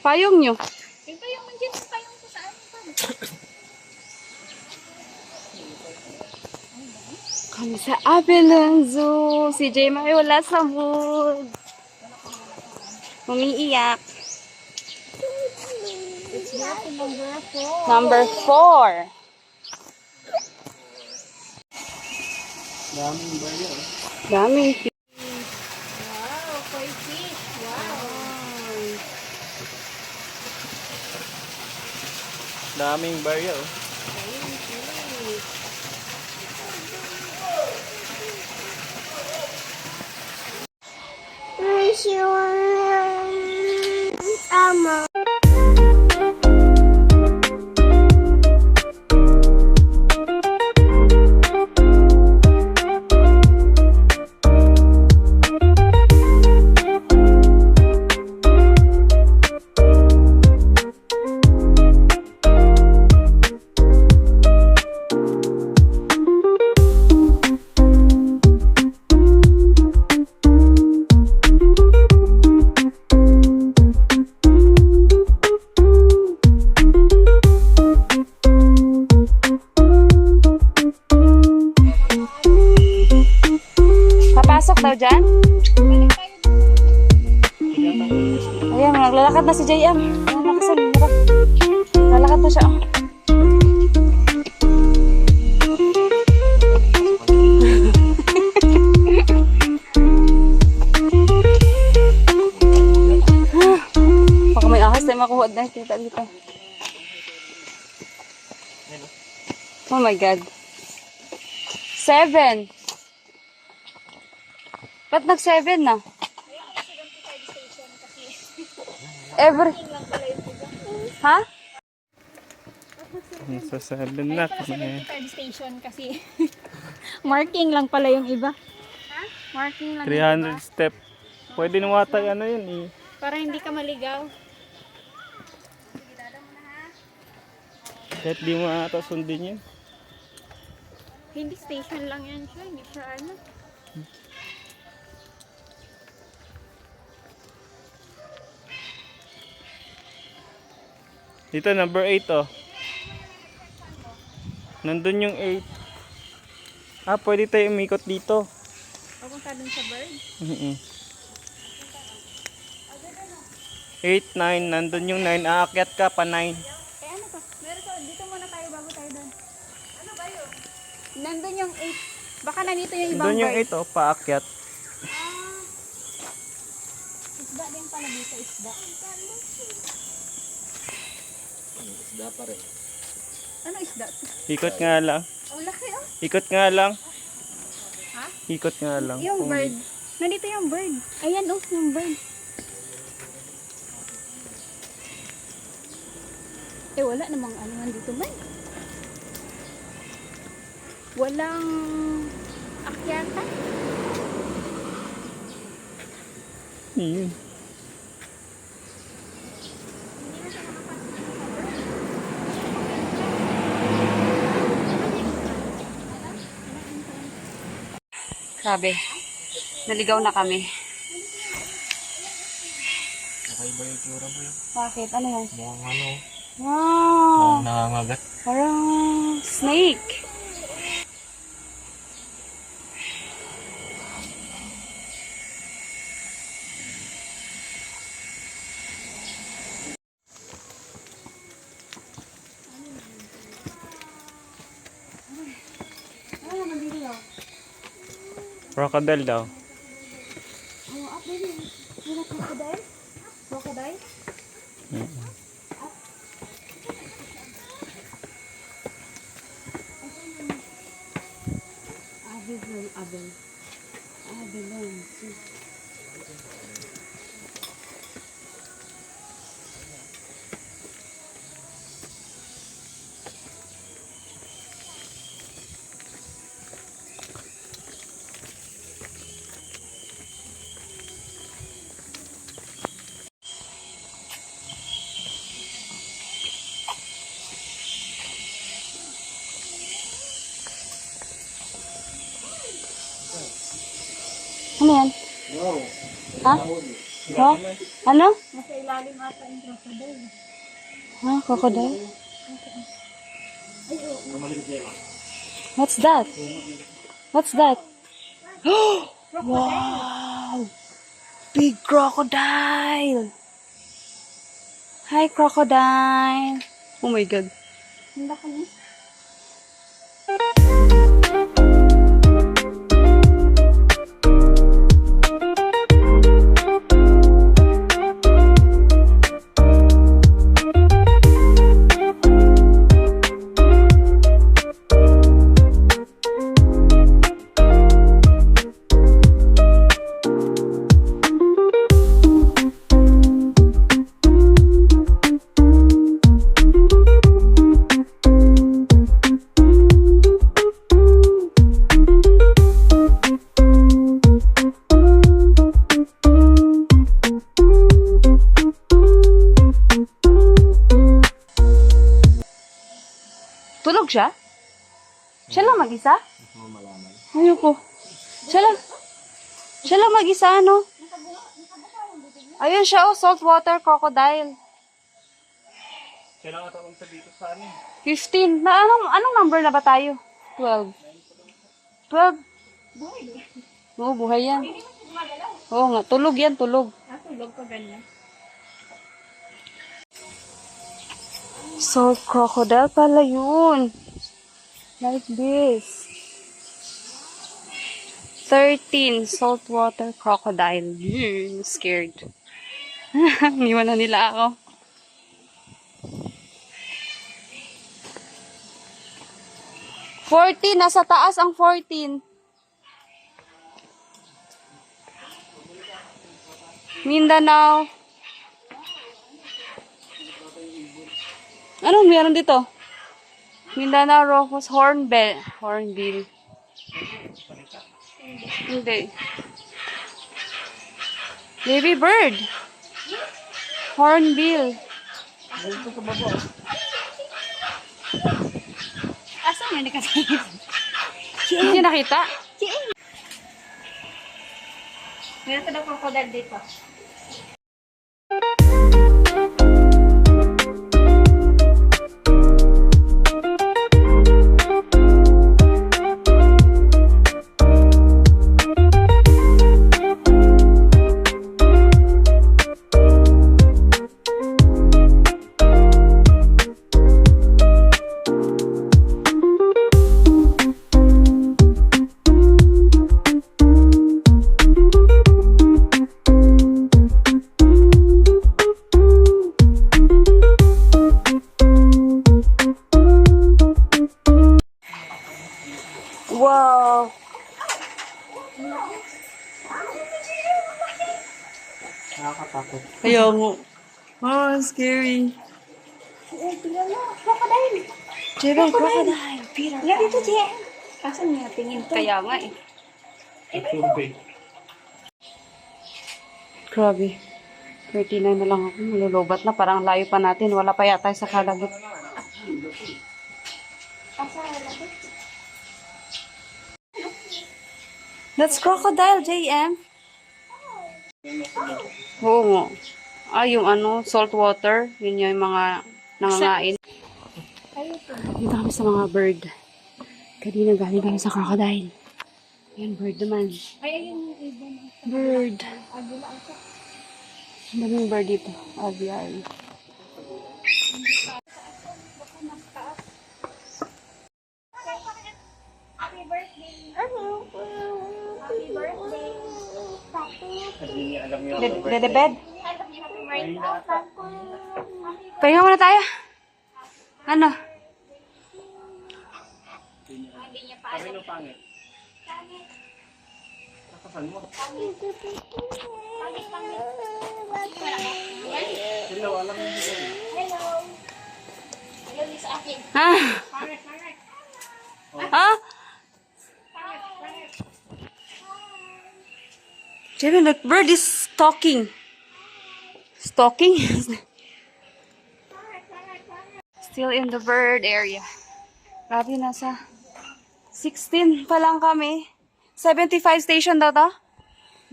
Payong nyo. Yung payong nandiyan, yung payong ko saan pa. Kami sa Abilon Zoo. Si Jay may wala sa mood. Umiiyak. It's lucky number 4. Number 4. Daming bayo. Daming Wow, koi fish. Wow. Daming bayo. Tama. Papasok daw dyan? Ayan, naglalakad na si JM. Ayan, nakasan. Naglalakad na siya. Baka may ahas tayo makuha na. Kita dito. Oh my God. 7. Ba't nag-7 na? Ha? Sa 7 na kami. Third station kasi. Marking lang pala yung iba. Ha? Marking lang 300 step. Pwede nung watay ano yun eh. para hindi ka maligaw. Kahit di mo ata sundin yun. Hindi station lang yan siya. Hindi siya ano. Dito number 8 oh. Nandun yung 8. Ah, pwede tayo umikot dito. Papunta dun sa bird. 8, 9, nandun yung 9. Aakyat ka pa 9. Eh ano pa? Meron pa. Dito muna tayo bago tayo dun. Ano ba yun? Nandun yung 8. Baka nandito yung ibang Nandun yung bird. 8 oh, paakyat. Isda din pala dito. Isda. Isda pa rin. Ano isda? Ikot nga lang. Ang laki oh. Ikot nga lang. Ha? Ikot nga lang. Yung bird. Nandito yung bird. Ayan oh, yung bird. Eh wala namang ano nandito man. Walang akyatan. Yun. Grabe. Naligaw na kami. Nakaiba yung tsura mo yun. Bakit? Ano yan? Mukhang ano. Wow! Nangangagat. Parang snake. Crocodile daw. Oh, up baby. You like crocodile? Crocodile? Abilon. Ano yan? Wow. Ha? Nahuli. Ha? Ano? Nasa ilalim ata yung crocodile. Ha? Crocodile? What's that? What's that? Wow! Big crocodile! Hi, crocodile! Oh my God. Handa ka niya. Tulog siya? Siya lang mag-isa? Ayoko. Siya lang mag-isa, no? Ayun siya, oh, saltwater crocodile. Kailangan tawag sa dito sa amin. 15. Anong number na ba tayo? 12. 12? Oo, buhay yan. Oo nga, tulog yan, tulog. Tulog pa ganyan. Salt crocodile pala yun. Like this. 13 saltwater crocodile. Scared. Iniwan na nila ako. 14, nasa taas ang 14. Mindanao. Anong meron dito? Mindanao, Rocos, Hornbill. Hornbill. Hindi. Baby bird. Hornbill. Asan yun? Kasi Hindi nakita? meron ka daw crocodile dito. Wow. Nakakatakot. Ayaw mo. Oh, scary. Tingnan mo, crocodile. Jebang crocodile. Peter. Yan dito, Jen. Asan niya? Tingin to. Kaya nga eh. Tubig. Grabe. 39 na lang ako. Malulubat na. Parang layo pa natin. Wala pa yata sa kalagot. That's crocodile, JM. Oo nga. Ah, yung ano, salt water. Yun yung mga nangangain. Dito kami sa mga bird. Kanina galing kami sa crocodile. Yan, bird naman. Ay, ayun yung ibon. Bird. Agila ito. Ang daming bird dito. Aviary. Happy birthday. Ano? Happy birthday. Hindi niya alam yung Dede bed. Happy birthday. Pahinga muna tayo. Ano? Hindi niya pa Kami nung pangit. Nakasan mo. Sila walang hindi. Hello. Hello sa akin. Ah? Pangit, pangit. Ah? Jimmy, the bird is stalking. Stalking? Still in the bird area. Grabe, nasa 16 pa lang kami. 75 station daw to.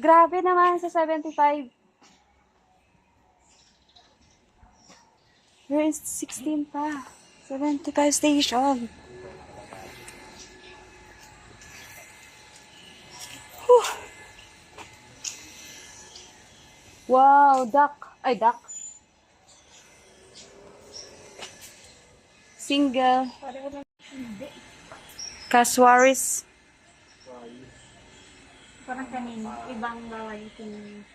Grabe naman sa 75. Where is 16 pa? 75 station. Whew. Wow, duck. Ay, duck. Single. Casuaris. Parang kanina, ibang bawal tingin.